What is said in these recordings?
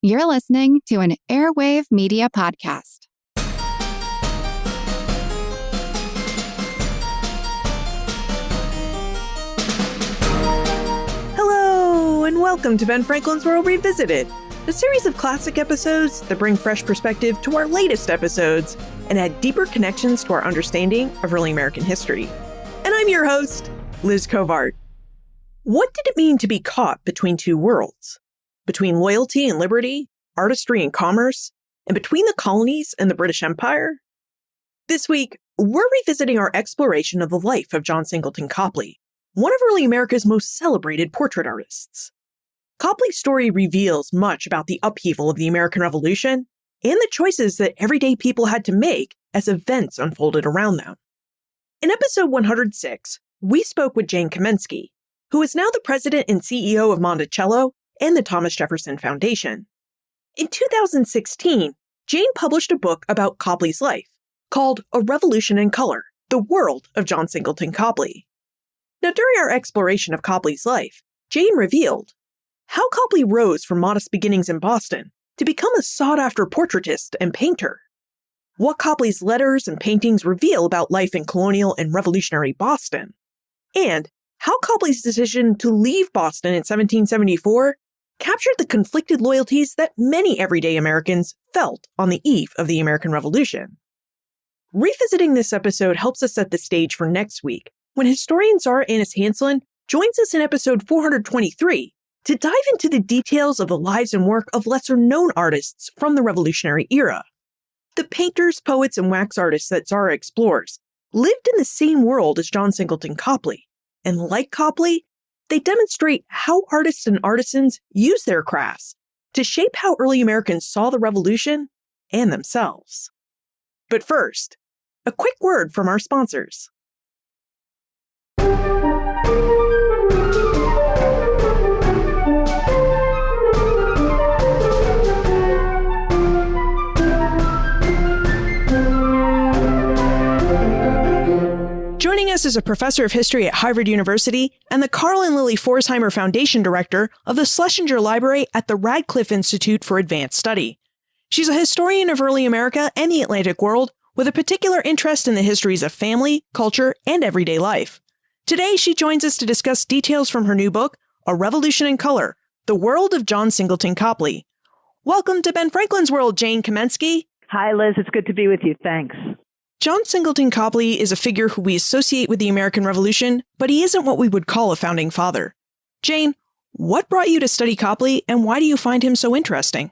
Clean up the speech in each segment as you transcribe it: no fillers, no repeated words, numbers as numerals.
You're listening to an Airwave Media Podcast. Hello, and welcome to Ben Franklin's World Revisited, a series of classic episodes that bring fresh perspective to our latest episodes and add deeper connections to our understanding of early American history. And I'm your host, Liz Covart. What did it mean to be caught between two worlds? Between loyalty and liberty, artistry and commerce, and between the colonies and the British Empire? This week, we're revisiting our exploration of the life of John Singleton Copley, one of early America's most celebrated portrait artists. Copley's story reveals much about the upheaval of the American Revolution and the choices that everyday people had to make as events unfolded around them. In episode 106, we spoke with Jane Kamensky, who is now the president and CEO of Monticello and the Thomas Jefferson Foundation. In 2016, Jane published a book about Copley's life called A Revolution in Color, The World of John Singleton Copley. Now, during our exploration of Copley's life, Jane revealed how Copley rose from modest beginnings in Boston to become a sought-after portraitist and painter, what Copley's letters and paintings reveal about life in colonial and revolutionary Boston, and how Copley's decision to leave Boston in 1774 captured the conflicted loyalties that many everyday Americans felt on the eve of the American Revolution. Revisiting this episode helps us set the stage for next week, when historian Zara Annis Hanslin joins us in episode 423 to dive into the details of the lives and work of lesser-known artists from the Revolutionary era. The painters, poets, and wax artists that Zara explores lived in the same world as John Singleton Copley, and like Copley, they demonstrate how artists and artisans use their crafts to shape how early Americans saw the Revolution and themselves. But first, a quick word from our sponsors. Joining us is a professor of history at Harvard University and the Carl and Lily Forsheimer Foundation Director of the Schlesinger Library at the Radcliffe Institute for Advanced Study. She's a historian of early America and the Atlantic world with a particular interest in the histories of family, culture, and everyday life. Today, she joins us to discuss details from her new book, A Revolution in Color, The World of John Singleton Copley. Welcome to Ben Franklin's World, Jane Kamensky. Hi, Liz. It's good to be with you. Thanks. John Singleton Copley is a figure who we associate with the American Revolution, but he isn't what we would call a founding father. Jane, what brought you to study Copley, and why do you find him so interesting?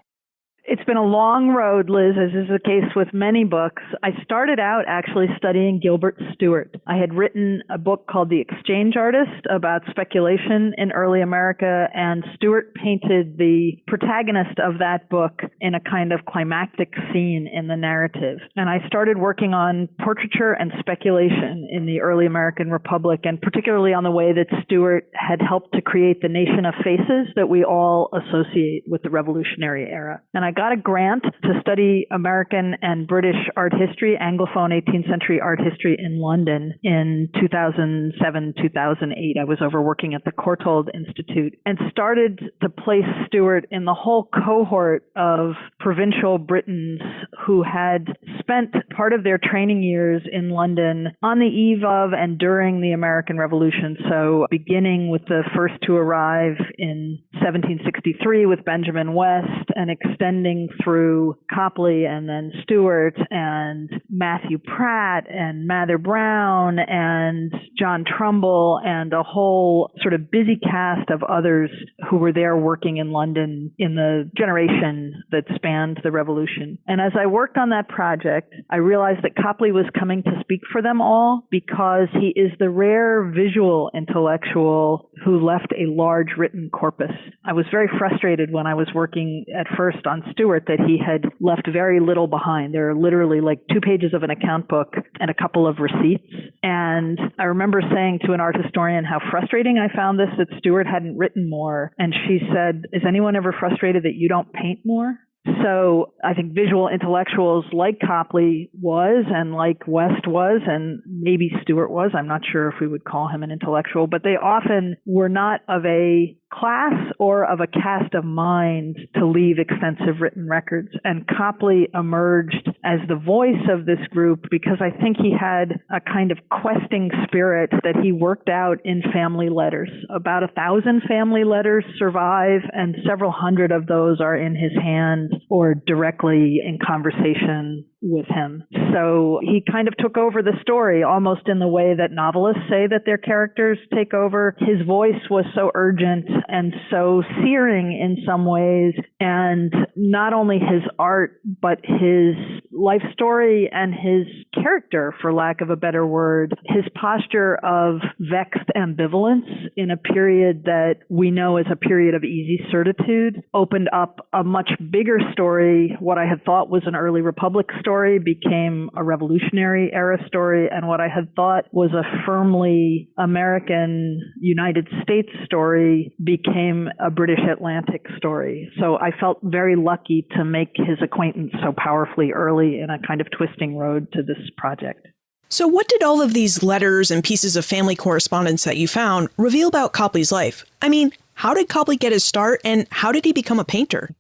It's been a long road, Liz, as is the case with many books. I started out actually studying Gilbert Stuart. I had written a book called The Exchange Artist about speculation in early America, and Stuart painted the protagonist of that book in a kind of climactic scene in the narrative. And I started working on portraiture and speculation in the early American Republic, and particularly on the way that Stuart had helped to create the nation of faces that we all associate with the Revolutionary era. And I got a grant to study American and British art history, Anglophone 18th century art history in London in 2007, 2008. I was over working at the Courtauld Institute and started to place Stuart in the whole cohort of provincial Britons who had spent part of their training years in London on the eve of and during the American Revolution. So beginning with the first to arrive in 1763 with Benjamin West and extending through Copley and then Stuart and Matthew Pratt and Mather Brown and John Trumbull and a whole sort of busy cast of others who were there working in London in the generation that spanned the Revolution. And as I worked on that project, I realized that Copley was coming to speak for them all because he is the rare visual intellectual who left a large written corpus. I was very frustrated when I was working at first on Stuart that he had left very little behind. There are literally like 2 pages of an account book and a couple of receipts. And I remember saying to an art historian how frustrating I found this, that Stuart hadn't written more. And she said, is anyone ever frustrated that you don't paint more? So I think visual intellectuals like Copley was, and like West was, and maybe Stewart was. I'm not sure if we would call him an intellectual, but they often were not of a class or of a cast of mind to leave extensive written records. And Copley emerged as the voice of this group because I think he had a kind of questing spirit that he worked out in family letters. About 1,000 family letters survive, and several hundred of those are in his hand or directly in conversation with him. So he kind of took over the story almost in the way that novelists say that their characters take over. His voice was so urgent and so searing in some ways, and not only his art, but his life story and his character, for lack of a better word, his posture of vexed ambivalence in a period that we know is a period of easy certitude, opened up a much bigger story. What I had thought was an early Republic story became a Revolutionary era story, and what I had thought was a firmly American United States story became a British Atlantic story. So I felt very lucky to make his acquaintance so powerfully early in a kind of twisting road to this project. So what did all of these letters and pieces of family correspondence that you found reveal about Copley's life? I mean, how did Copley get his start, and how did he become a painter?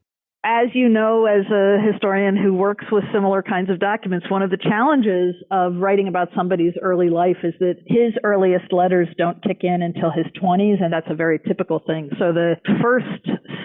As you know, as a historian who works with similar kinds of documents, one of the challenges of writing about somebody's early life is that his earliest letters don't kick in until his 20s, and that's a very typical thing. So the first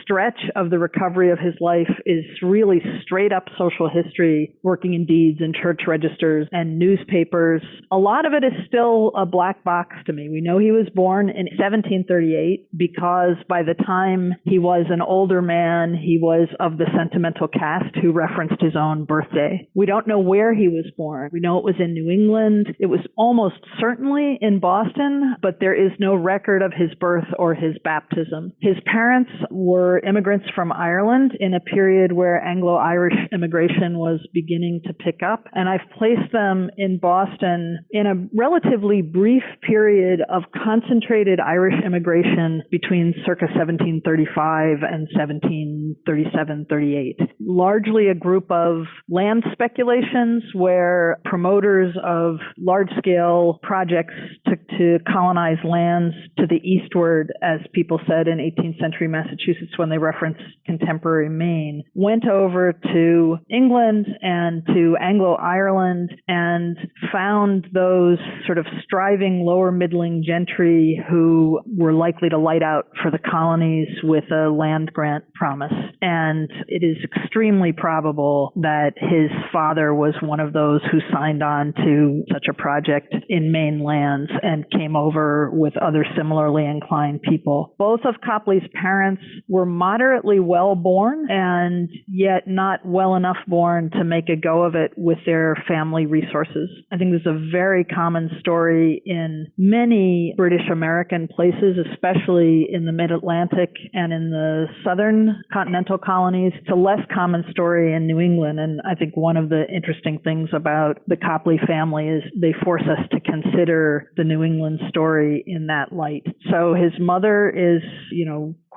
stretch of the recovery of his life is really straight up social history, working in deeds and church registers and newspapers. A lot of it is still a black box to me. We know he was born in 1738 because by the time he was an older man, he was of the sentimental cast who referenced his own birthday. We don't know where he was born. We know it was in New England. It was almost certainly in Boston, but there is no record of his birth or his baptism. His parents were immigrants from Ireland in a period where Anglo-Irish immigration was beginning to pick up, and I've placed them in Boston in a relatively brief period of concentrated Irish immigration between circa 1735 and 1737. 38. Largely a group of land speculations where promoters of large-scale projects took to colonize lands to the eastward, as people said in 18th century Massachusetts when they referenced contemporary Maine, went over to England and to Anglo-Ireland and found those sort of striving lower middling gentry who were likely to light out for the colonies with a land grant promise. And it is extremely probable that his father was one of those who signed on to such a project in Maine lands and came over with other similarly inclined people. Both of Copley's parents were moderately well born and yet not well enough born to make a go of it with their family resources. I think this is a very common story in many British American places, especially in the mid-Atlantic and in the southern continental colonies. It's a less common story in New England, and I think one of the interesting things about the Copley family is they force us to consider the New England story in that light. So his mother is,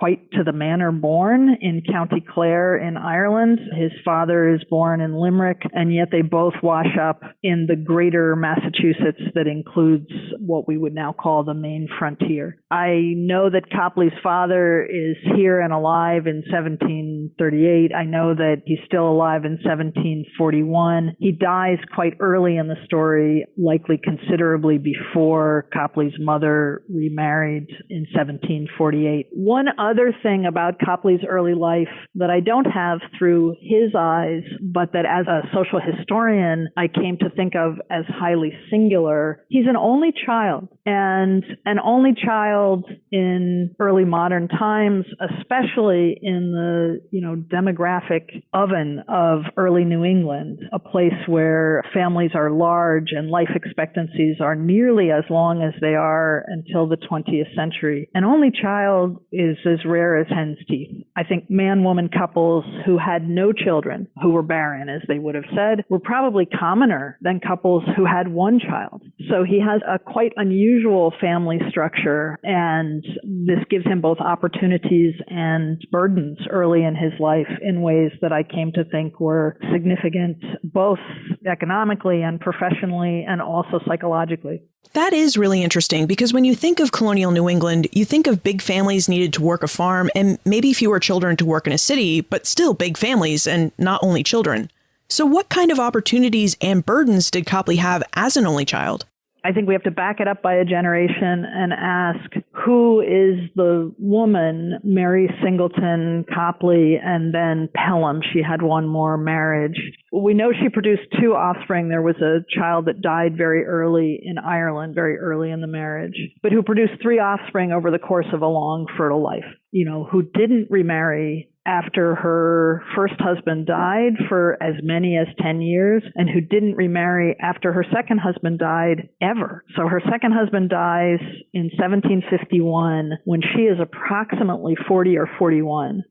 quite to the manor born in County Clare in Ireland. His father is born in Limerick, and yet they both wash up in the greater Massachusetts that includes what we would now call the Maine frontier. I know that Copley's father is here and alive in 1738. I know that he's still alive in 1741. He dies quite early in the story, likely considerably before Copley's mother remarried in 1748. One other thing about Copley's early life that I don't have through his eyes, but that as a social historian I came to think of as highly singular, he's an only child. And an only child in early modern times, especially in the, demographic oven of early New England, a place where families are large and life expectancies are nearly as long as they are until the 20th century. An only child is as rare as hen's teeth. I think man-woman couples who had no children, who were barren, as they would have said, were probably commoner than couples who had one child. So he has a quite unusual family structure, and this gives him both opportunities and burdens early in his life in ways that I came to think were significant, both economically and professionally and also psychologically. That is really interesting because when you think of colonial New England, you think of big families needed to work a farm and maybe fewer children to work in a city, but still big families and not only children. So what kind of opportunities and burdens did Copley have as an only child? I think we have to back it up by a generation and ask, who is the woman, Mary Singleton Copley, and then Pelham? She had one more marriage. We know she produced 2 offspring. There was a child that died very early in Ireland, very early in the marriage, but who produced 3 offspring over the course of a long, fertile life, who didn't remarry after her first husband died for as many as 10 years, and who didn't remarry after her second husband died ever. So her second husband dies in 1751 when she is approximately 40 or 41.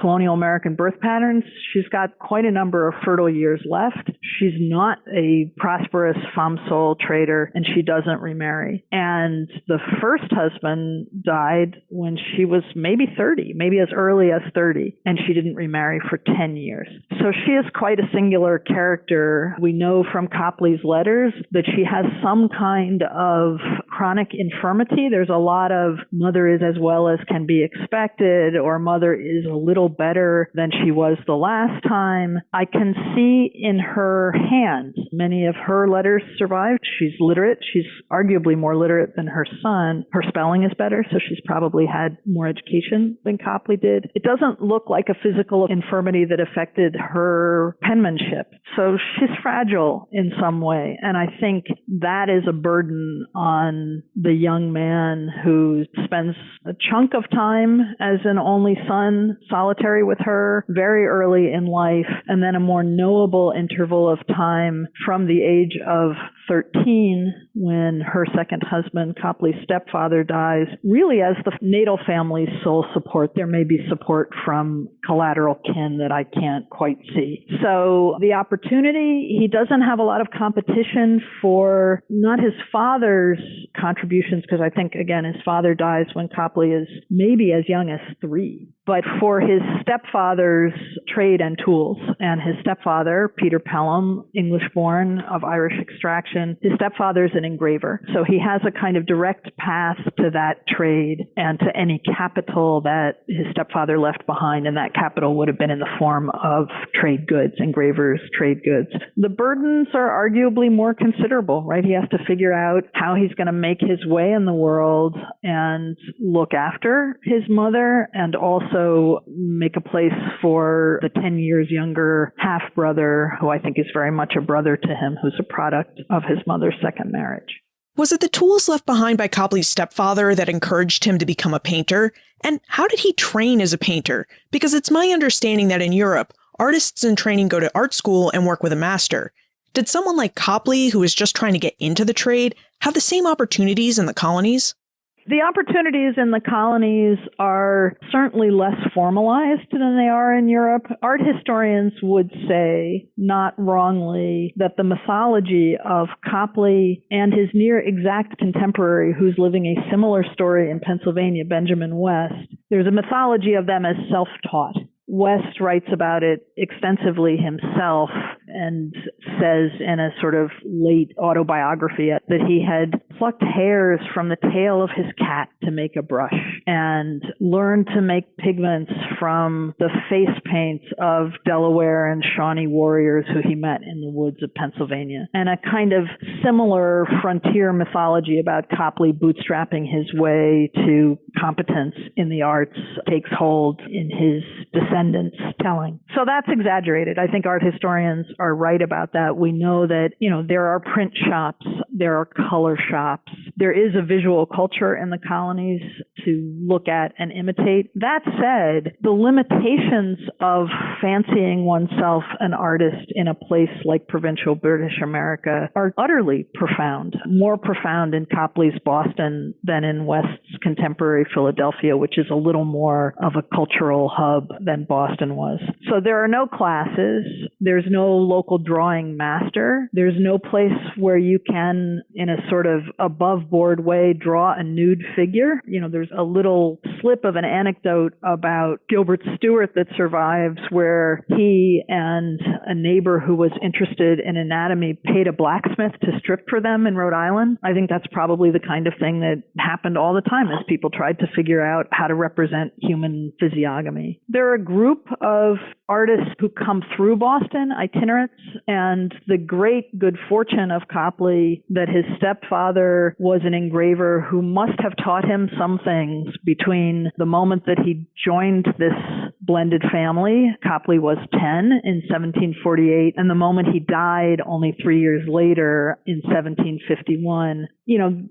Colonial American birth patterns, she's got quite a number of fertile years left. She's not a prosperous femme sole trader, and she doesn't remarry. And the first husband died when she was maybe 30, maybe as early as 30. And she didn't remarry for 10 years. So she is quite a singular character. We know from Copley's letters that she has some kind of chronic infirmity. There's a lot of mother is as well as can be expected, or mother is a little better than she was the last time. I can see in her hands, many of her letters survived. She's literate. She's arguably more literate than her son. Her spelling is better, so she's probably had more education than Copley did. It doesn't look like a physical infirmity that affected her penmanship. So she's fragile in some way. And I think that is a burden on the young man who spends a chunk of time as an only son, solitary with her, very early in life, and then a more knowable interval of time from the age of 13 when her second husband, Copley's stepfather, dies, really as the natal family's sole support. There may be support from collateral kin that I can't quite see. So the opportunity, he doesn't have a lot of competition for not his father's contributions, because I think, again, his father dies when Copley is maybe as young as 3, but for his stepfather's trade and tools. And his stepfather, Peter Pelham, English-born of Irish extraction, his stepfather's an engraver. So he has a kind of direct path to that trade and to any capital that his stepfather left behind, and that capital would have been in the form of trade goods, engravers, trade goods. The burdens are arguably more considerable, right? He has to figure out how he's going to make his way in the world and look after his mother, and also make a place for the 10 years younger half-brother, who I think is very much a brother to him, who's a product of his mother's second marriage. Was it the tools left behind by Copley's stepfather that encouraged him to become a painter? And how did he train as a painter? Because it's my understanding that in Europe, artists in training go to art school and work with a master. Did someone like Copley, who was just trying to get into the trade, have the same opportunities in the colonies? The opportunities in the colonies are certainly less formalized than they are in Europe. Art historians would say, not wrongly, that the mythology of Copley and his near exact contemporary, who's living a similar story in Pennsylvania, Benjamin West, there's a mythology of them as self-taught. West writes about it extensively himself and says in a sort of late autobiography that he had plucked hairs from the tail of his cat to make a brush and learned to make pigments from the face paints of Delaware and Shawnee warriors who he met in the woods of Pennsylvania. And a kind of similar frontier mythology about Copley bootstrapping his way to competence in the arts takes hold in his descendants' telling. So that's exaggerated. I think art historians are right about that. We know that, there are print shops, there are color shops, there is a visual culture in the colonies to look at and imitate. That said, the limitations of fancying oneself an artist in a place like provincial British America are utterly profound, more profound in Copley's Boston than in West's contemporary Philadelphia, which is a little more of a cultural hub than Boston was. So there are no classes. There's no local drawing master. There's no place where you can, in a sort of above board way, draw a nude figure. There's a little slip of an anecdote about Gilbert Stuart that survives where he and a neighbor who was interested in anatomy paid a blacksmith to strip for them in Rhode Island. I think that's probably the kind of thing that happened all the time as people tried to figure out how to represent human physiognomy. There are a group of artists who come through Boston, itinerants, and the great good fortune of Copley that his stepfather was an engraver who must have taught him some things between the moment that he joined this blended family. Copley was 10 in 1748, and the moment he died only 3 years later in 1751.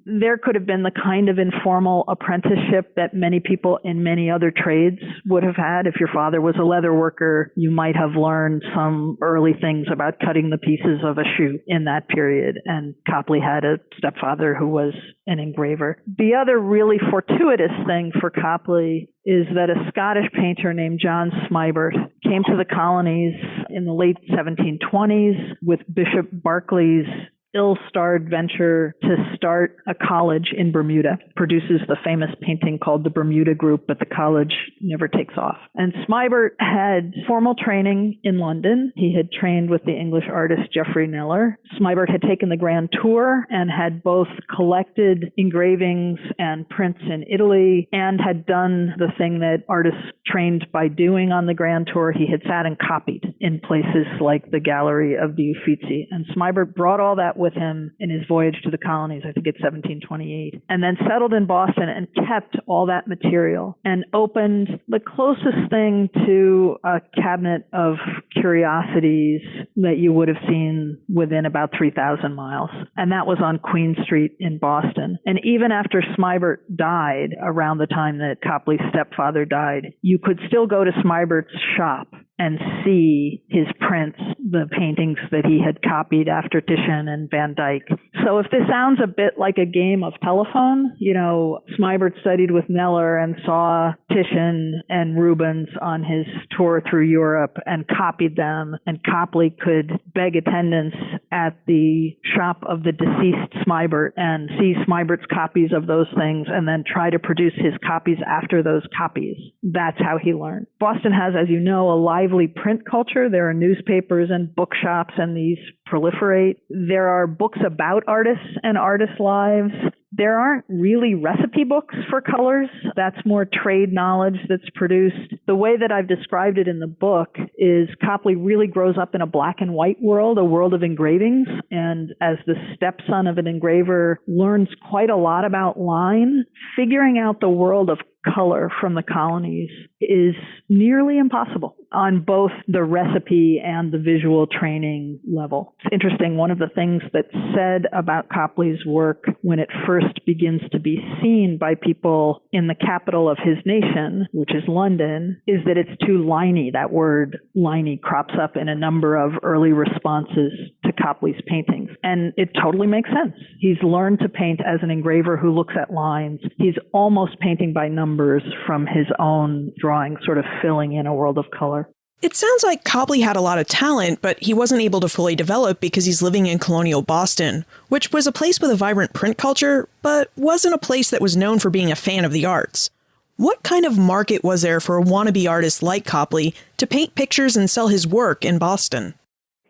There could have been the kind of informal apprenticeship that many people in many other trades would have had. If your father was a leather worker, you might have learned some early things about cutting the pieces of a shoe in that period. And Copley had a stepfather who was an engraver. The other really fortuitous thing for Copley is that a Scottish painter named John Smibert came to the colonies in the late 1720s with Bishop Berkeley's ill-starred venture to start a college in Bermuda. Produces the famous painting called the Bermuda Group, but the college never takes off. And Smibert had formal training in London. He had trained with the English artist Geoffrey Kneller. Smibert had taken the Grand Tour and had both collected engravings and prints in Italy and had done the thing that artists trained by doing on the Grand Tour. He had sat and copied in places like the Gallery of the Uffizi. And Smibert brought all that with him in his voyage to the colonies, I think it's 1728, and then settled in Boston and kept all that material and opened the closest thing to a cabinet of curiosities that you would have seen within about 3,000 miles. And that was on Queen Street in Boston. And even after Smibert died, around the time that Copley's stepfather died, you could still go to Smibert's shop and see his prints, the paintings that he had copied after Titian and Van Dyck. So if this sounds a bit like a game of telephone, Smibert studied with Kneller and saw Titian and Rubens on his tour through Europe and copied them, and Copley could beg attendance at the shop of the deceased Smibert and see Smibert's copies of those things and then try to produce his copies after those copies. That's how he learned. Boston has, as you know, a lively print culture. There are newspapers and bookshops, and these proliferate. There are books about artists and artists' lives. There aren't really recipe books for colors. That's more trade knowledge that's produced. The way that I've described it in the book is Copley really grows up in a black and white world, a world of engravings. And as the stepson of an engraver, learns quite a lot about line. Figuring out the world of color from the colonies is nearly impossible on both the recipe and the visual training level. It's interesting, one of the things that's said about Copley's work when it first begins to be seen by people in the capital of his nation, which is London, is that it's too liney. That word liney crops up in a number of early responses to Copley's paintings. And it totally makes sense. He's learned to paint as an engraver who looks at lines. He's almost painting by numbers from his own drawing, sort of filling in a world of color. It sounds like Copley had a lot of talent, but he wasn't able to fully develop because he's living in colonial Boston, which was a place with a vibrant print culture, but wasn't a place that was known for being a fan of the arts. What kind of market was there for a wannabe artist like Copley to paint pictures and sell his work in Boston?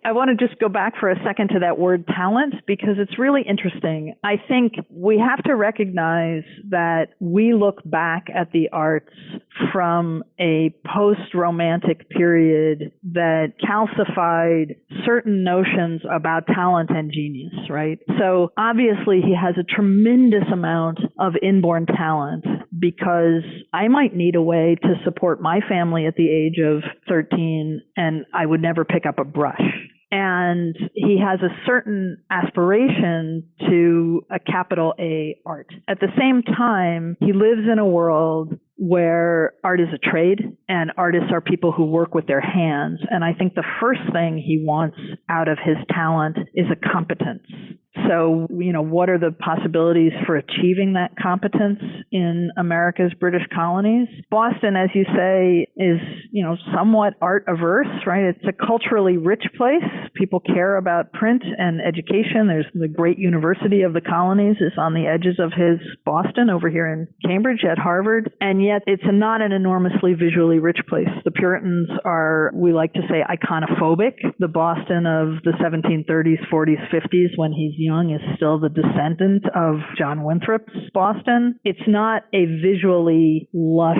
I want to just go back for a second to that word talent because it's really interesting. I think we have to recognize that we look back at the arts from a post-romantic period that calcified certain notions about talent and genius, right? So obviously he has a tremendous amount of inborn talent because I might need a way to support my family at the age of 13 and I would never pick up a brush. And he has a certain aspiration to a capital A art. At the same time, he lives in a world where art is a trade and artists are people who work with their hands. And I think the first thing he wants out of his talent is a competence. So, what are the possibilities for achieving that competence in America's British colonies? Boston, as you say, is, somewhat art averse, right? It's a culturally rich place. People care about print and education. There's the great University of the Colonies is on the edges of his Boston over here in Cambridge at Harvard. And yet it's not an enormously visually rich place. The Puritans are, we like to say, iconophobic. The Boston of the 1730s, 40s, 50s, when he's young, is still the descendant of John Winthrop's Boston. It's not a visually lush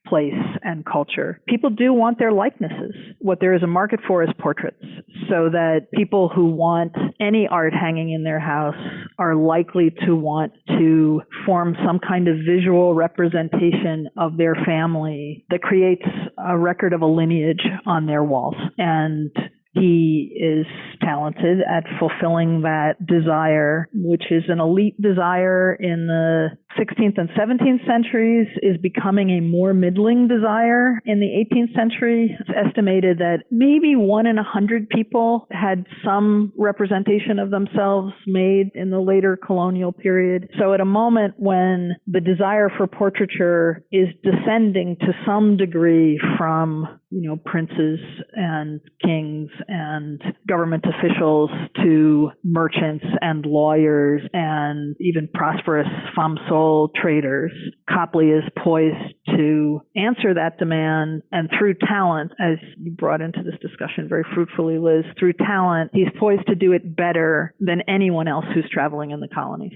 place and culture. People do want their likenesses. What there is a market for is portraits, so that people who want any art hanging in their house are likely to want to form some kind of visual representation of their family that creates a record of a lineage on their walls. And he is talented at fulfilling that desire, which is an elite desire in the 16th and 17th centuries, is becoming a more middling desire in the 18th century. It's estimated that maybe 1 in 100 people had some representation of themselves made in the later colonial period. So at a moment when the desire for portraiture is descending to some degree from princes and kings and government officials to merchants and lawyers and even prosperous femme sole traders, Copley is poised to answer that demand. And through talent, as you brought into this discussion very fruitfully, Liz, through talent, he's poised to do it better than anyone else who's traveling in the colonies.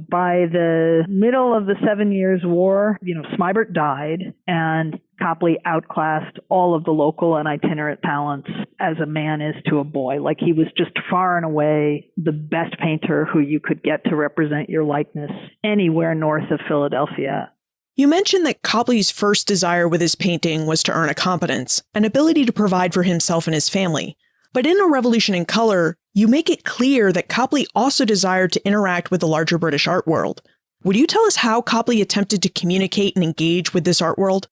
By the middle of the 7 Years' War, Smibert died, and Copley outclassed all of the local and itinerant talents as a man is to a boy. Like, he was just far and away the best painter who you could get to represent your likeness anywhere north of Philadelphia. You mentioned that Copley's first desire with his painting was to earn a competence, an ability to provide for himself and his family. But in A Revolution in Color, you make it clear that Copley also desired to interact with the larger British art world. Would you tell us how Copley attempted to communicate and engage with this art world?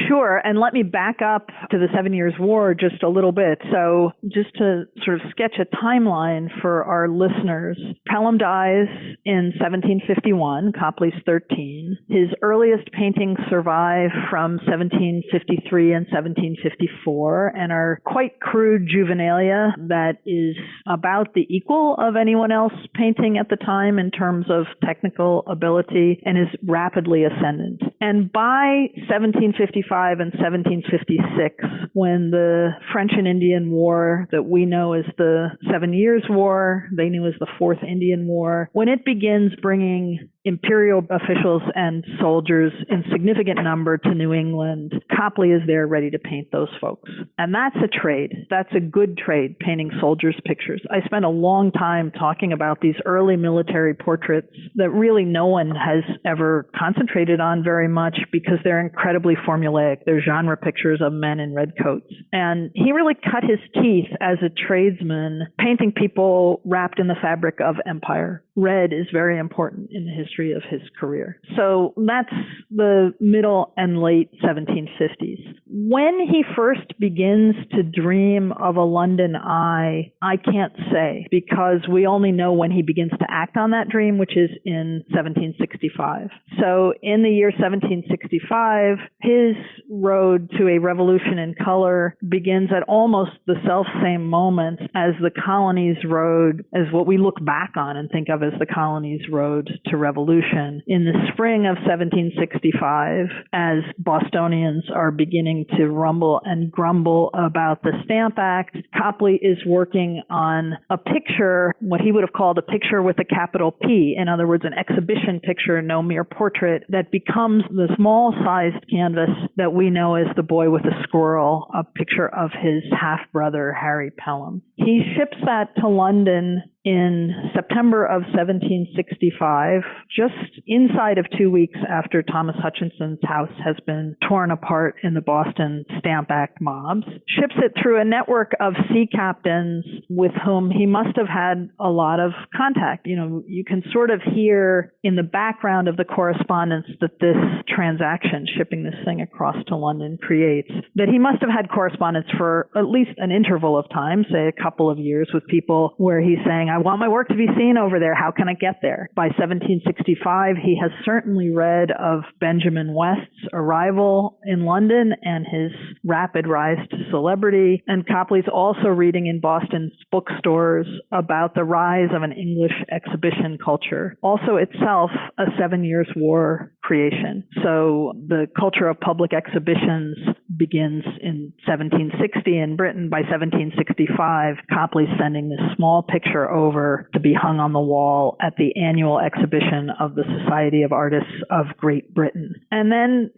Sure, and let me back up to the 7 Years' War just a little bit. So just to sort of sketch a timeline for our listeners, Pelham dies in 1751, Copley's 13. His earliest paintings survive from 1753 and 1754 and are quite crude juvenilia that is about the equal of anyone else painting at the time in terms of technical ability, and is rapidly ascendant. And by 1755 and 1756, when the French and Indian War that we know as the 7 Years' War, they knew as the Fourth Indian War, when it begins bringing imperial officials and soldiers in significant number to New England, Copley is there ready to paint those folks. And that's a trade. That's a good trade, painting soldiers' pictures. I spent a long time talking about these early military portraits that really no one has ever concentrated on very much because they're incredibly formulaic. They're genre pictures of men in red coats. And he really cut his teeth as a tradesman, painting people wrapped in the fabric of empire. Red is very important in the history of his career. So that's the middle and late 1750s. When he first begins to dream of a London eye, I can't say, because we only know when he begins to act on that dream, which is in 1765. So in the year 1765, his road to a revolution in color begins at almost the self-same moment as the colonies' road, as what we look back on and think of as the colonies' road to revolution. In the spring of 1765, as Bostonians are beginning to rumble and grumble about the Stamp Act, Copley is working on a picture, what he would have called a picture with a capital P, in other words, an exhibition picture, no mere portrait, that becomes the small-sized canvas that we know as The Boy with a Squirrel, a picture of his half-brother, Harry Pelham. He ships that to London in September of 1765, just inside of 2 weeks after Thomas Hutchinson's house has been torn apart in the Boston Stamp Act mobs, ships it through a network of sea captains with whom he must have had a lot of contact. You know, you can sort of hear in the background of the correspondence that this transaction, shipping this thing across to London, creates, that he must have had correspondence for at least an interval of time, say a couple of years, with people where he's saying, I want my work to be seen over there. How can I get there? By 1765, he has certainly read of Benjamin West's arrival in London and his rapid rise to celebrity. And Copley's also reading in Boston's bookstores about the rise of an English exhibition culture, also itself a 7 Years' War creation. So the culture of public exhibitions begins in 1760 in Britain. By 1765, Copley's sending this small picture over to be hung on the wall at the annual exhibition of the Society of Artists of Great Britain. And then,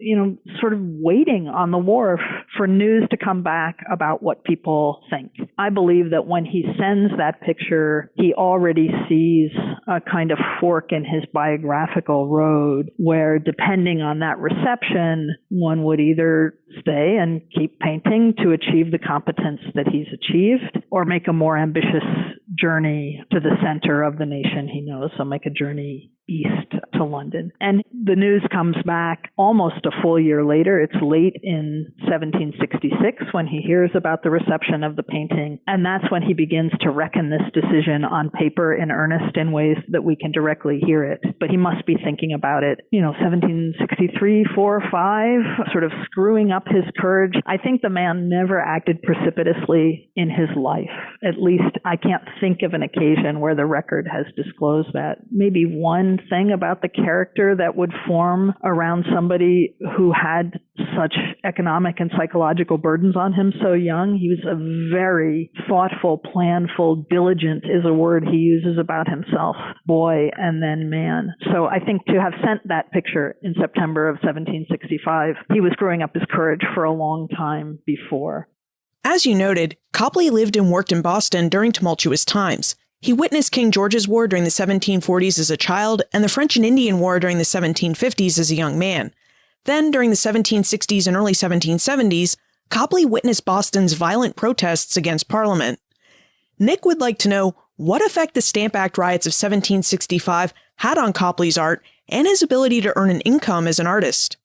sort of waiting on the wharf for news to come back about what people think. I believe that when he sends that picture, he already sees a kind of fork in his biographical road where, depending on that reception, one would either stay and keep painting to achieve the competence that he's achieved, or make a more ambitious journey to the center of the nation he knows. So make a journey east to London. And the news comes back almost a full year later. It's late in 1766 when he hears about the reception of the painting. And that's when he begins to reckon this decision on paper in earnest in ways that we can directly hear it. But he must be thinking about it, 1763, 4, 5, sort of screwing up his courage. I think the man never acted precipitously in his life. At least I can't think of an occasion where the record has disclosed that. Maybe one thing about the character that would form around somebody who had such economic and psychological burdens on him so young. He was a very thoughtful, planful, diligent is a word he uses about himself, boy and then man. So I think to have sent that picture in September of 1765, he was growing up his courage for a long time before. As you noted, Copley lived and worked in Boston during tumultuous times. He witnessed King George's War during the 1740s as a child and the French and Indian War during the 1750s as a young man. Then, during the 1760s and early 1770s, Copley witnessed Boston's violent protests against Parliament. Nick would like to know what effect the Stamp Act riots of 1765 had on Copley's art and his ability to earn an income as an artist.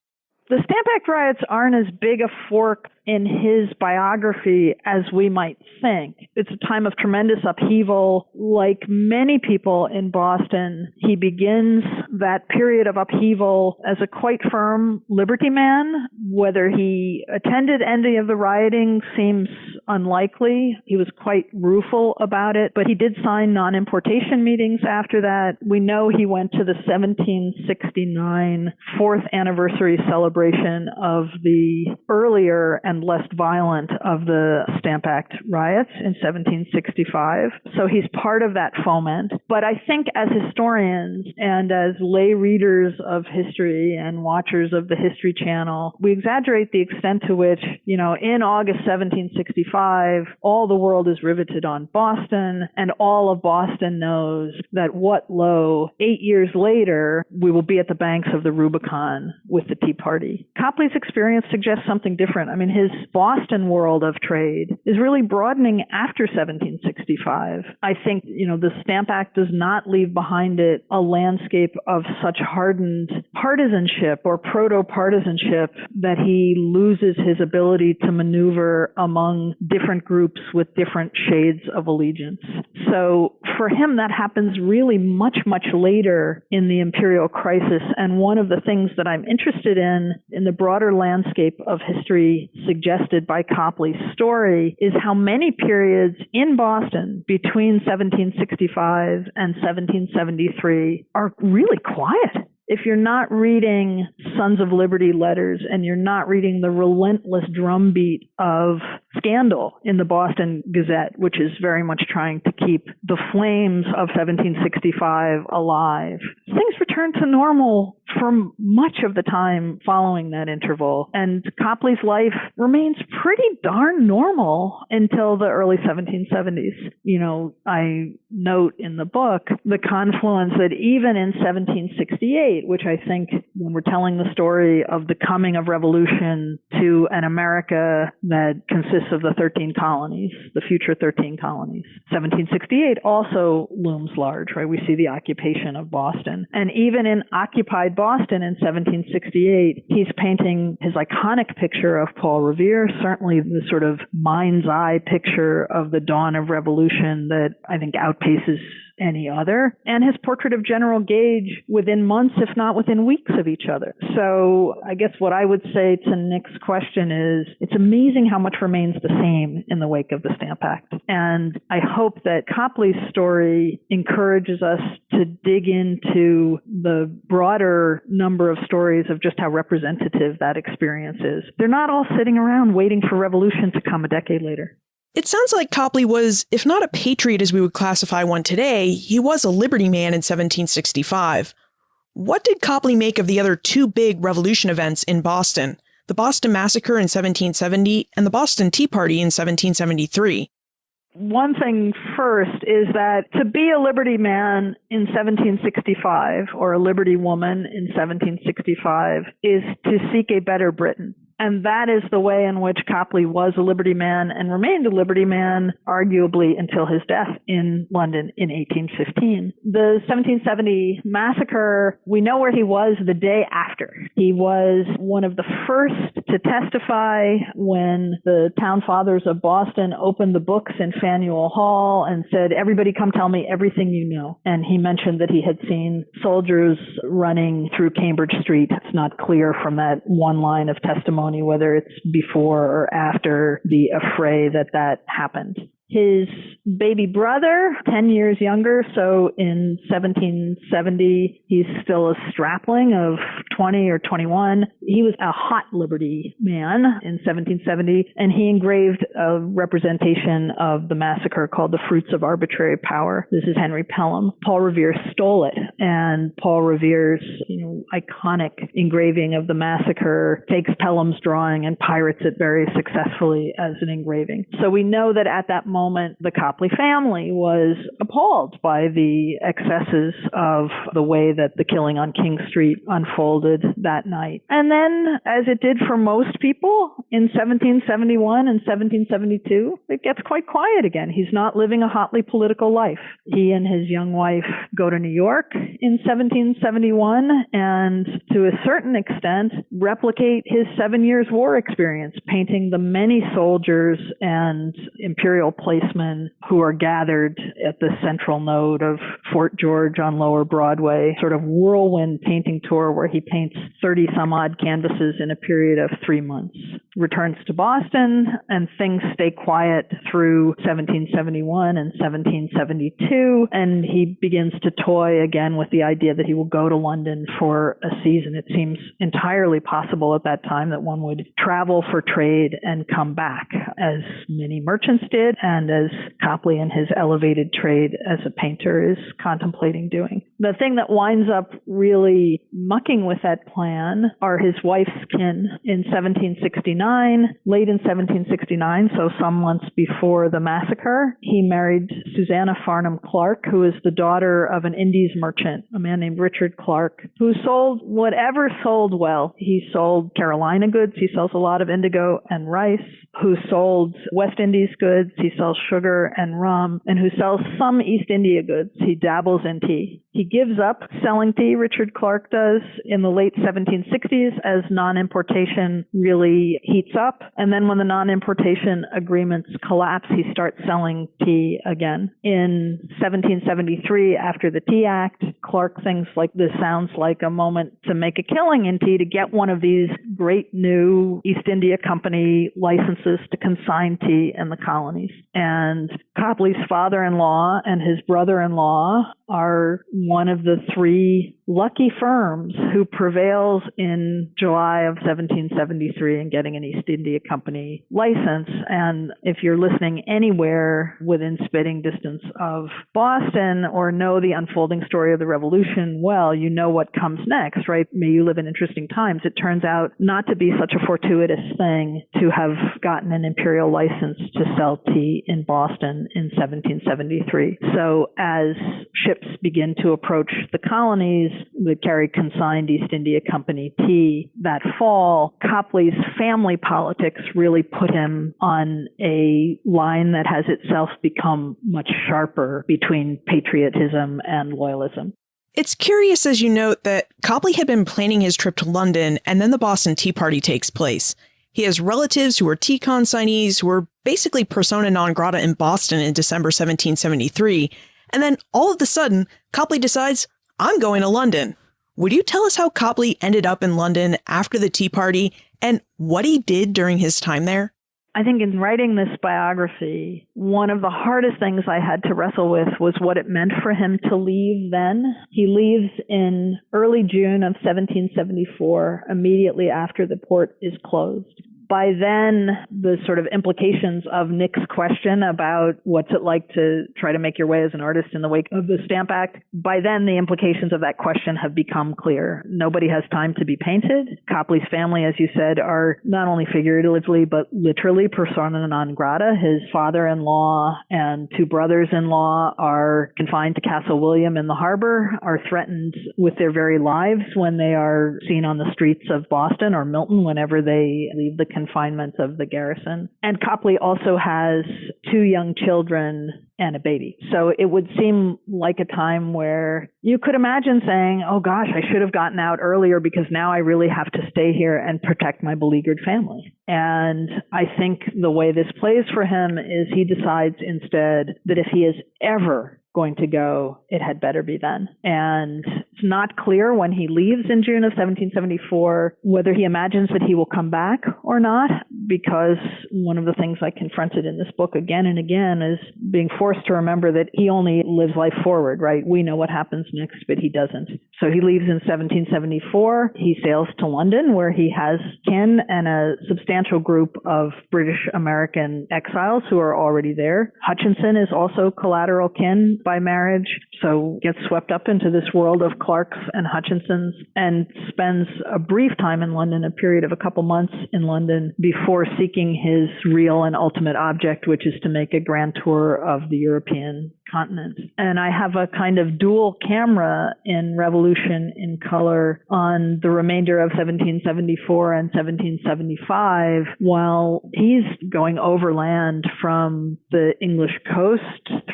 The Stamp Act riots aren't as big a fork in his biography as we might think. It's a time of tremendous upheaval. Like many people in Boston, he begins that period of upheaval as a quite firm liberty man. Whether he attended any of the rioting seems unlikely. He was quite rueful about it, but he did sign non-importation meetings after that. We know he went to the 1769 4th anniversary celebration of the earlier and less violent of the Stamp Act riots in 1765. So he's part of that foment. But I think as historians and as lay readers of history and watchers of the History Channel, we exaggerate the extent to which, in August 1765, all the world is riveted on Boston, and all of Boston knows that what lo, 8 years later, we will be at the banks of the Rubicon with the Tea Party. Copley's experience suggests something different. I mean, his Boston world of trade is really broadening after 1765. I think, the Stamp Act does not leave behind it a landscape of such hardened partisanship or proto-partisanship that he loses his ability to maneuver among different groups with different shades of allegiance. So for him, that happens really much, much later in the imperial crisis. And one of the things that I'm interested in the broader landscape of history suggested by Copley's story, is how many periods in Boston between 1765 and 1773 are really quiet. If you're not reading Sons of Liberty letters and you're not reading the relentless drumbeat of scandal in the Boston Gazette, which is very much trying to keep the flames of 1765 alive, things return to normal for much of the time following that interval. And Copley's life remains pretty darn normal until the early 1770s. I note in the book the confluence that even in 1768, which I think when we're telling the story of the coming of revolution to an America that consists of the 13 colonies, the future 13 colonies, 1768 also looms large, right? We see the occupation of Boston. And even in occupied Boston in 1768, he's painting his iconic picture of Paul Revere, certainly the sort of mind's eye picture of the dawn of revolution that I think outpaces any other, and his portrait of General Gage within months, if not within weeks of each other. So I guess what I would say to Nick's question is, it's amazing how much remains the same in the wake of the Stamp Act. And I hope that Copley's story encourages us to dig into the broader number of stories of just how representative that experience is. They're not all sitting around waiting for revolution to come a decade later. It sounds like Copley was, if not a patriot as we would classify one today, he was a Liberty man in 1765. What did Copley make of the other two big revolution events in Boston, the Boston Massacre in 1770 and the Boston Tea Party in 1773? One thing first is that to be a Liberty man in 1765 or a Liberty woman in 1765 is to seek a better Britain. And that is the way in which Copley was a Liberty man and remained a Liberty man, arguably until his death in London in 1815. The 1770 massacre, we know where he was the day after. He was one of the first to testify when the town fathers of Boston opened the books in Faneuil Hall and said, "Everybody come tell me everything you know." And he mentioned that he had seen soldiers running through Cambridge Street. It's not clear from that one line of testimony whether it's before or after the affray that happened. His baby brother, 10 years younger, so in 1770, he's still a strapling of 20 or 21. He was a hot Liberty man in 1770, and he engraved a representation of the massacre called The Fruits of Arbitrary Power. This is Henry Pelham. Paul Revere stole it, and Paul Revere's iconic engraving of the massacre takes Pelham's drawing and pirates it very successfully as an engraving. So we know that at that moment, the Copley family was appalled by the excesses of the way that the killing on King Street unfolded that night. And then, as it did for most people, in 1771 and 1772, it gets quite quiet again. He's not living a hotly political life. He and his young wife go to New York in 1771 and, to a certain extent, replicate his 7 Years' War experience, painting the many soldiers and imperial placemen who are gathered at the central node of Fort George on Lower Broadway, sort of whirlwind painting tour where he paints 30 some odd canvases in a period of 3 months. Returns to Boston, and things stay quiet through 1771 and 1772, and he begins to toy again with the idea that he will go to London for a season. It seems entirely possible at that time that one would travel for trade and come back, as many merchants did, and as Copley in his elevated trade as a painter is contemplating doing. The thing that winds up really mucking with that plan are his wife's kin. In 1769, late in 1769, so some months before the massacre, he married Susanna Farnham Clark, who is the daughter of an Indies merchant, a man named Richard Clark, who sold whatever sold well. He sold Carolina goods. He sells a lot of indigo and rice. Who sold West Indies goods. He sells sugar and rum, and who sells some East India goods. He dabbles in tea. He gives up selling tea, Richard Clark does, in the late 1760s as non-importation really heats up. And then when the non-importation agreements collapse, he starts selling tea again. In 1773, after the Tea Act, Clark thinks like this sounds like a moment to make a killing in tea, to get one of these great new East India Company licenses to consign tea in the colonies. And Copley's father-in-law and his brother-in-law are one of the three lucky firms who prevails in July of 1773 in getting an East India Company license. And if you're listening anywhere within spitting distance of Boston or know the unfolding story of the revolution, well, you know what comes next, right? May you live in interesting times. It turns out not to be such a fortuitous thing to have gotten an imperial license to sell tea in Boston in 1773. So as ships begin to approach the colonies that carry consigned East India Company tea that fall, Copley's family politics really put him on a line that has itself become much sharper between patriotism and loyalism. It's curious, as you note, that Copley had been planning his trip to London, and then the Boston Tea Party takes place. He has relatives who are tea consignees who were basically persona non grata in Boston in December 1773, and then all of a sudden, Copley decides, I'm going to London. Would you tell us how Copley ended up in London after the Tea Party and what he did during his time there? I think in writing this biography, one of the hardest things I had to wrestle with was what it meant for him to leave then. He leaves in early June of 1774, immediately after the port is closed. By then, the sort of implications of Nick's question about what's it like to try to make your way as an artist in the wake of the Stamp Act, by then the implications of that question have become clear. Nobody has time to be painted. Copley's family, as you said, are not only figuratively but literally persona non grata. His father-in-law and two brothers-in-law are confined to Castle William in the harbor, are threatened with their very lives when they are seen on the streets of Boston or Milton whenever they leave the confinement of the garrison. And Copley also has two young children and a baby. So it would seem like a time where you could imagine saying, oh gosh, I should have gotten out earlier because now I really have to stay here and protect my beleaguered family. And I think the way this plays for him is he decides instead that if he is ever going to go, it had better be then. And it's not clear when he leaves in June of 1774 whether he imagines that he will come back or not, because one of the things I confronted in this book again and again is being forced to remember that he only lives life forward, right? We know what happens next, but he doesn't. So he leaves in 1774. He sails to London, where he has kin and a substantial group of British American exiles who are already there. Hutchinson is also collateral kin by marriage, so gets swept up into this world of Clarks and Hutchinsons and spends a brief time in London, a period of a couple months in London, before seeking his real and ultimate object, which is to make a grand tour of the European continent. And I have a kind of dual camera in Revolution in Color on the remainder of 1774 and 1775, while he's going overland from the English coast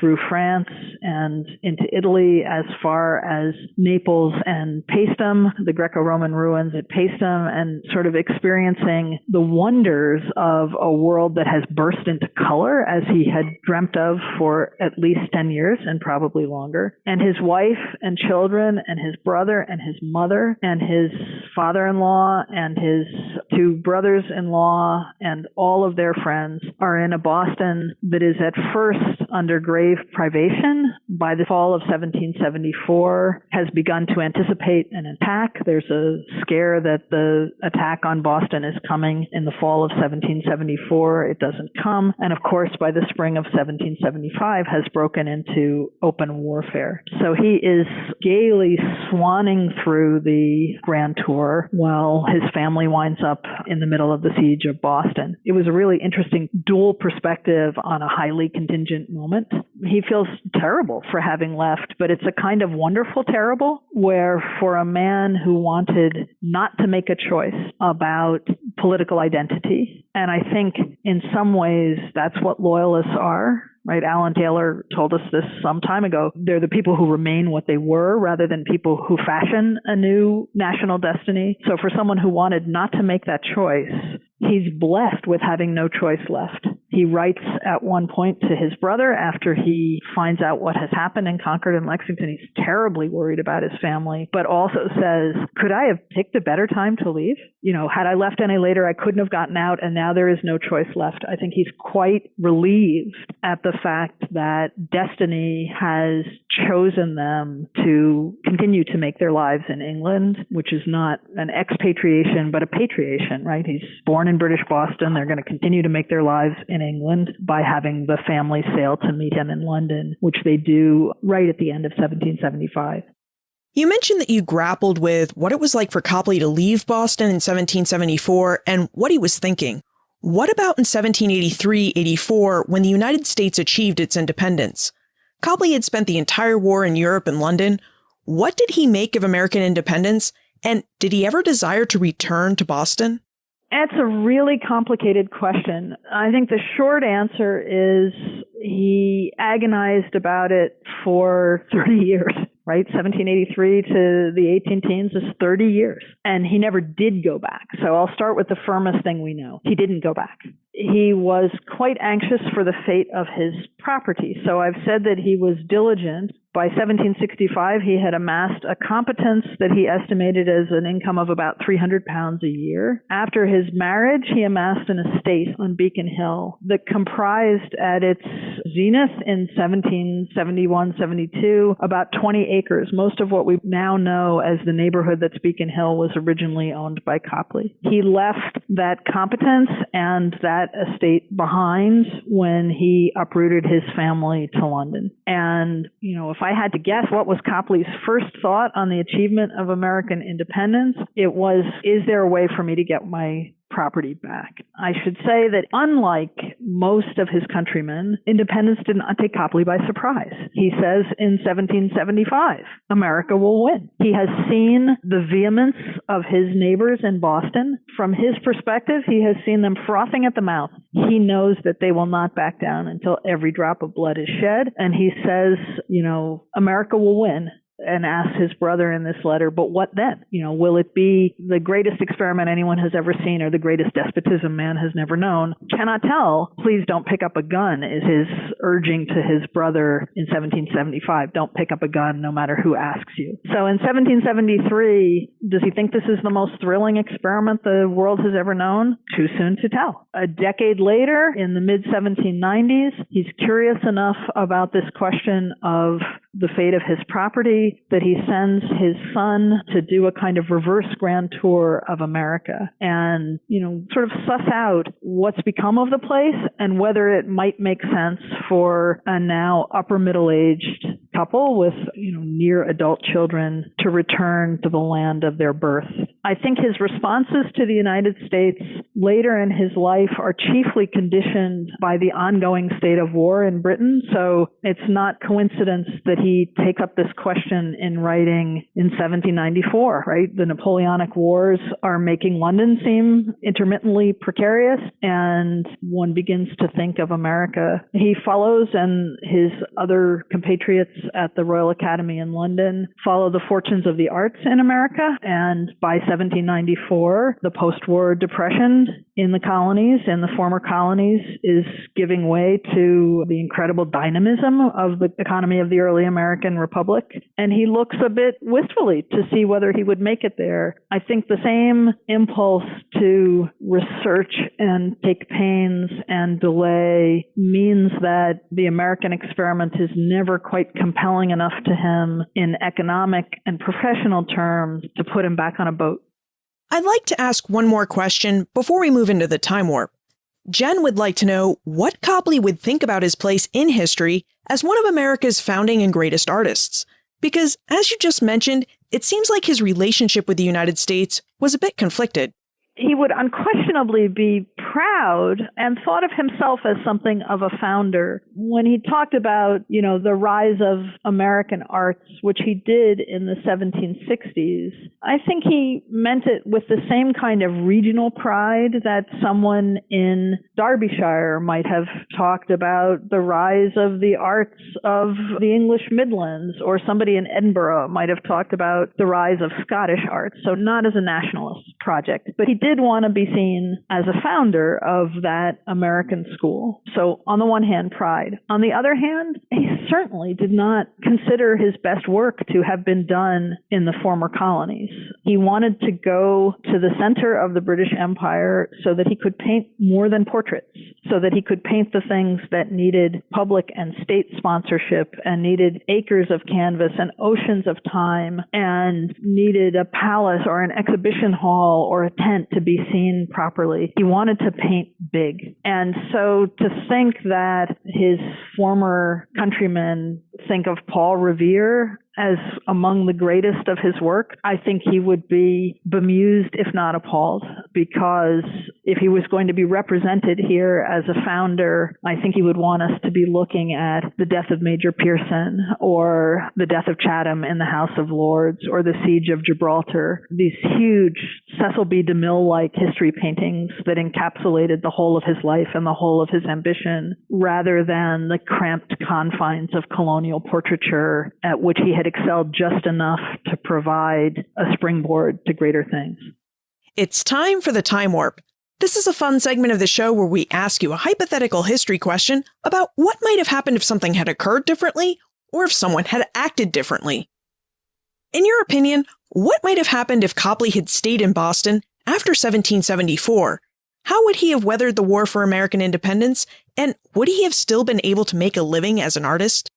through France and into Italy as far as Naples and Paestum, the Greco-Roman ruins at Paestum, and sort of experiencing the wonders of a world that has burst into color as he had dreamt of for at least 10 years and probably longer. And his wife and children and his brother and his mother and his father-in-law and his two brothers-in-law and all of their friends are in a Boston that is at first under grave privation. By the fall of 1774, has begun to anticipate an attack. There's a scare that the attack on Boston is coming in the fall of 1774. It doesn't come. And of course, by the spring of 1775, has broken into open warfare. So he is gaily swanning through the grand tour while his family winds up in the middle of the siege of Boston. It was a really interesting dual perspective on a highly contingent moment. He feels terrible for having left, but it's a kind of wonderful terrible where for a man who wanted not to make a choice about political identity, and I think in some ways that's what loyalists are, right? Alan Taylor told us this some time ago. They're the people who remain what they were rather than people who fashion a new national destiny. So for someone who wanted not to make that choice, he's blessed with having no choice left. He writes at one point to his brother after he finds out what has happened in Concord and Lexington. He's terribly worried about his family, but also says, could I have picked a better time to leave? You know, had I left any later, I couldn't have gotten out, and now there is no choice left. I think he's quite relieved at the fact that destiny has chosen them to continue to make their lives in England, which is not an expatriation, but a patriation, right? He's born in British Boston. They're going to continue to make their lives in England by having the family sail to meet him in London, which they do right at the end of 1775. You mentioned that you grappled with what it was like for Copley to leave Boston in 1774 and what he was thinking. What about in 1783-84 when the United States achieved its independence? Copley had spent the entire war in Europe and London. What did he make of American independence? And did he ever desire to return to Boston? That's a really complicated question. I think the short answer is he agonized about it for 30 years, right? 1783 to the 18 teens is 30 years. And he never did go back. So I'll start with the firmest thing we know. He didn't go back. He was quite anxious for the fate of his property. So I've said that he was diligent. By 1765, he had amassed a competence that he estimated as an income of about £300 a year. After his marriage, he amassed an estate on Beacon Hill that comprised at its zenith in 1771-72 about 20 acres. Most of what we now know as the neighborhood that's Beacon Hill was originally owned by Copley. He left that competence and that estate behind when he uprooted his family to London. And, if I had to guess what was Copley's first thought on the achievement of American independence, it was, is there a way for me to get my property back? I should say that unlike most of his countrymen, independence did not take Copley by surprise. He says in 1775, America will win. He has seen the vehemence of his neighbors in Boston. From his perspective, he has seen them frothing at the mouth. He knows that they will not back down until every drop of blood is shed. And he says, America will win. And asks his brother in this letter, but what then? Will it be the greatest experiment anyone has ever seen or the greatest despotism man has never known? Cannot tell. Please don't pick up a gun is his urging to his brother in 1775. Don't pick up a gun no matter who asks you. So in 1773, does he think this is the most thrilling experiment the world has ever known? Too soon to tell. A decade later, in the mid-1790s, he's curious enough about this question of the fate of his property that he sends his son to do a kind of reverse grand tour of America and, sort of suss out what's become of the place and whether it might make sense for a now upper middle-aged couple with, near adult children to return to the land of their birth. I think his responses to the United States later in his life are chiefly conditioned by the ongoing state of war in Britain. So it's not coincidence that he takes up this question in writing in 1794, right? The Napoleonic Wars are making London seem intermittently precarious, and one begins to think of America. He follows, and his other compatriots at the Royal Academy in London follow the fortunes of the arts in America, and by 1794, the post-war depression in the colonies, in the former colonies, is giving way to the incredible dynamism of the economy of the early American Republic. And he looks a bit wistfully to see whether he would make it there. I think the same impulse to research and take pains and delay means that the American experiment is never quite compelling enough to him in economic and professional terms to put him back on a boat. I'd like to ask one more question before we move into the time warp. Jen would like to know what Copley would think about his place in history as one of America's founding and greatest artists. Because, as you just mentioned, it seems like his relationship with the United States was a bit conflicted. He would unquestionably be proud and thought of himself as something of a founder. When he talked about, the rise of American arts, which he did in the 1760s, I think he meant it with the same kind of regional pride that someone in Derbyshire might have talked about the rise of the arts of the English Midlands, or somebody in Edinburgh might have talked about the rise of Scottish arts. So not as a nationalist project, but he did want to be seen as a founder of that American school. So on the one hand, pride. On the other hand, he certainly did not consider his best work to have been done in the former colonies. He wanted to go to the center of the British Empire so that he could paint more than portraits, so that he could paint the things that needed public and state sponsorship and needed acres of canvas and oceans of time and needed a palace or an exhibition hall or a tent to be seen properly. He wanted to paint big. And so to think that his former countrymen think of Paul Revere as among the greatest of his work, I think he would be bemused, if not appalled, because if he was going to be represented here as a founder, I think he would want us to be looking at the death of Major Pearson or the death of Chatham in the House of Lords or the Siege of Gibraltar, these huge Cecil B. DeMille-like history paintings that encapsulated the whole of his life and the whole of his ambition, rather than the cramped confines of colonial portraiture at which he had excelled just enough to provide a springboard to greater things. It's time for the Time Warp. This is a fun segment of the show where we ask you a hypothetical history question about what might have happened if something had occurred differently or if someone had acted differently. In your opinion, what might have happened if Copley had stayed in Boston after 1774? How would he have weathered the war for American independence, and would he have still been able to make a living as an artist?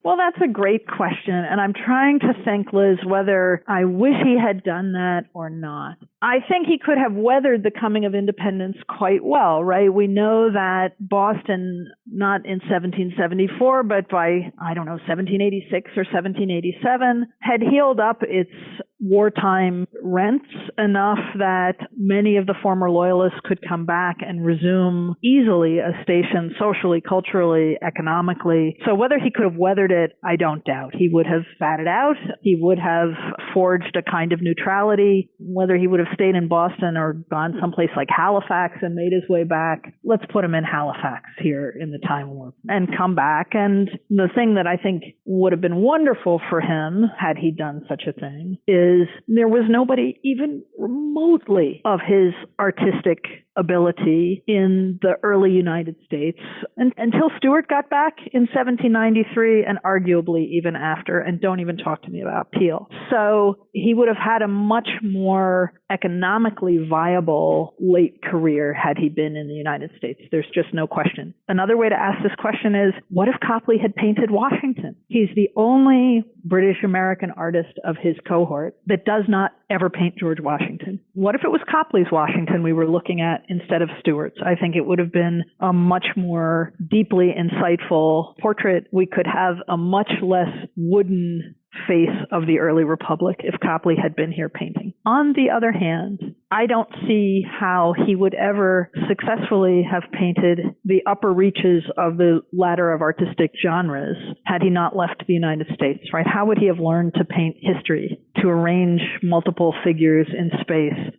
Well, that's a great question, and I'm trying to think, Liz, whether I wish he had done that or not. I think he could have weathered the coming of independence quite well, right? We know that Boston, not in 1774, but by, 1786 or 1787, had healed up its wartime rents enough that many of the former loyalists could come back and resume easily a station socially, culturally, economically. So whether he could have weathered it, I don't doubt. He would have sat it out. He would have forged a kind of neutrality. Whether he would have stayed in Boston or gone someplace like Halifax and made his way back, let's put him in Halifax here in the Time Warp and come back. And the thing that I think would have been wonderful for him, had he done such a thing, is there was nobody even remotely of his artistic ability in the early United States until Stuart got back in 1793 and arguably even after, and don't even talk to me about Peel. So he would have had a much more economically viable late career had he been in the United States. There's just no question. Another way to ask this question is, what if Copley had painted Washington? He's the only British American artist of his cohort that does not ever paint George Washington. What if it was Copley's Washington we were looking at instead of Stuart's? I think it would have been a much more deeply insightful portrait. We could have a much less wooden face of the early republic if Copley had been here painting. On the other hand, I don't see how he would ever successfully have painted the upper reaches of the ladder of artistic genres had he not left the United States, right? How would he have learned to paint history, to arrange multiple figures in space?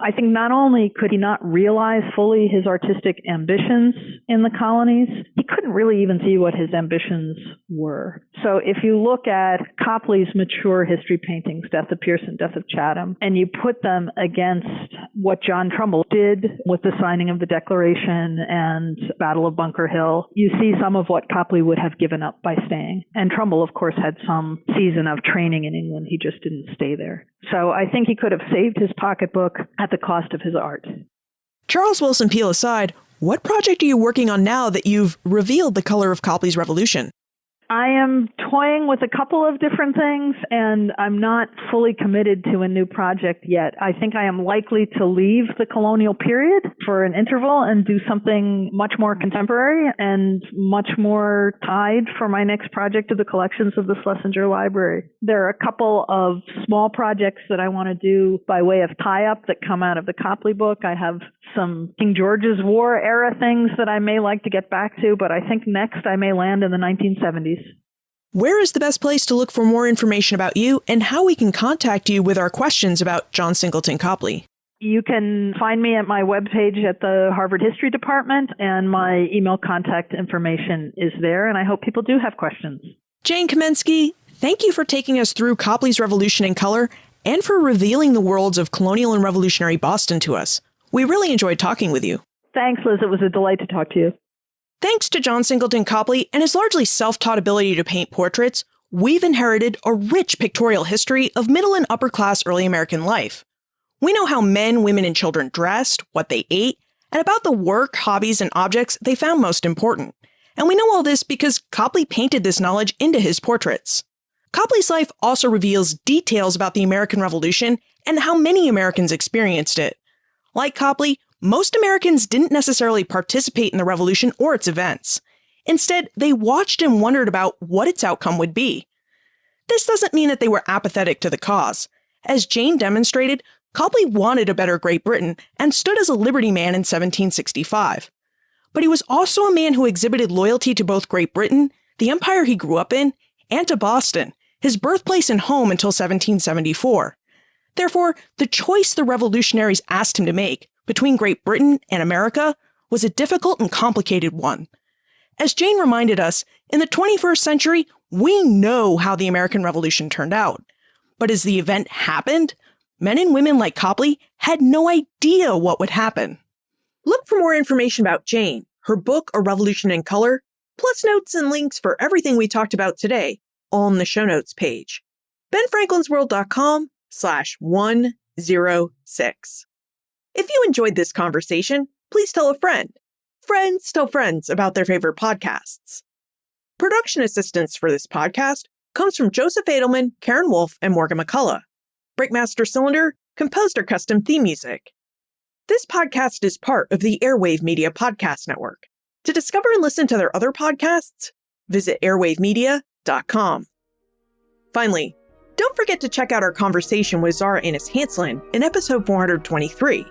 I think not only could he not realize fully his artistic ambitions in the colonies, he couldn't really even see what his ambitions were. So if you look at Copley's mature history paintings, Death of Pearson, Death of Chatham, and you put them against what John Trumbull did with the signing of the Declaration and Battle of Bunker Hill, you see some of what Copley would have given up by staying. And Trumbull, of course, had some season of training in England. He just didn't stay there. So I think he could have saved his pocketbook at the cost of his art. Charles Willson Peale aside, what project are you working on now that you've revealed the color of Copley's revolution? I am toying with a couple of different things, and I'm not fully committed to a new project yet. I think I am likely to leave the colonial period for an interval and do something much more contemporary and much more tied for my next project to the collections of the Schlesinger Library. There are a couple of small projects that I want to do by way of tie-up that come out of the Copley book. I have some King George's War era things that I may like to get back to, but I think next I may land in the 1970s. Where is the best place to look for more information about you and how we can contact you with our questions about John Singleton Copley? You can find me at my webpage at the Harvard History Department, and my email contact information is there, and I hope people do have questions. Jane Kamensky, thank you for taking us through Copley's Revolution in color and for revealing the worlds of colonial and revolutionary Boston to us. We really enjoyed talking with you. Thanks, Liz. It was a delight to talk to you. Thanks to John Singleton Copley and his largely self-taught ability to paint portraits, we've inherited a rich pictorial history of middle and upper-class early American life. We know how men, women, and children dressed, what they ate, and about the work, hobbies, and objects they found most important. And we know all this because Copley painted this knowledge into his portraits. Copley's life also reveals details about the American Revolution and how many Americans experienced it. Like Copley, most Americans didn't necessarily participate in the revolution or its events. Instead, they watched and wondered about what its outcome would be. This doesn't mean that they were apathetic to the cause. As Jane demonstrated, Copley wanted a better Great Britain and stood as a liberty man in 1765. But he was also a man who exhibited loyalty to both Great Britain, the empire he grew up in, and to Boston, his birthplace and home until 1774. Therefore, the choice the revolutionaries asked him to make between Great Britain and America was a difficult and complicated one. As Jane reminded us, in the 21st century, we know how the American Revolution turned out. But as the event happened, men and women like Copley had no idea what would happen. Look for more information about Jane, her book, A Revolution in Color, plus notes and links for everything we talked about today, all in the show notes page. benfranklinsworld.com/106. If you enjoyed this conversation, please tell a friend. Friends tell friends about their favorite podcasts. Production assistance for this podcast comes from Joseph Edelman, Karen Wolf, and Morgan McCullough. Breakmaster Cylinder composed our custom theme music. This podcast is part of the Airwave Media Podcast Network. To discover and listen to their other podcasts, visit airwavemedia.com. Finally, don't forget to check out our conversation with Zara Innes Hanslin in episode 423.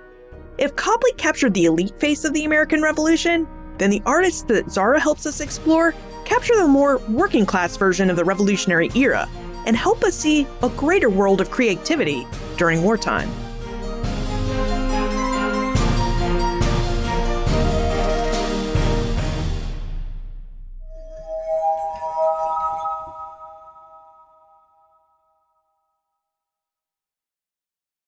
If Copley captured the elite face of the American Revolution, then the artists that Zara helps us explore capture the more working-class version of the Revolutionary era and help us see a greater world of creativity during wartime.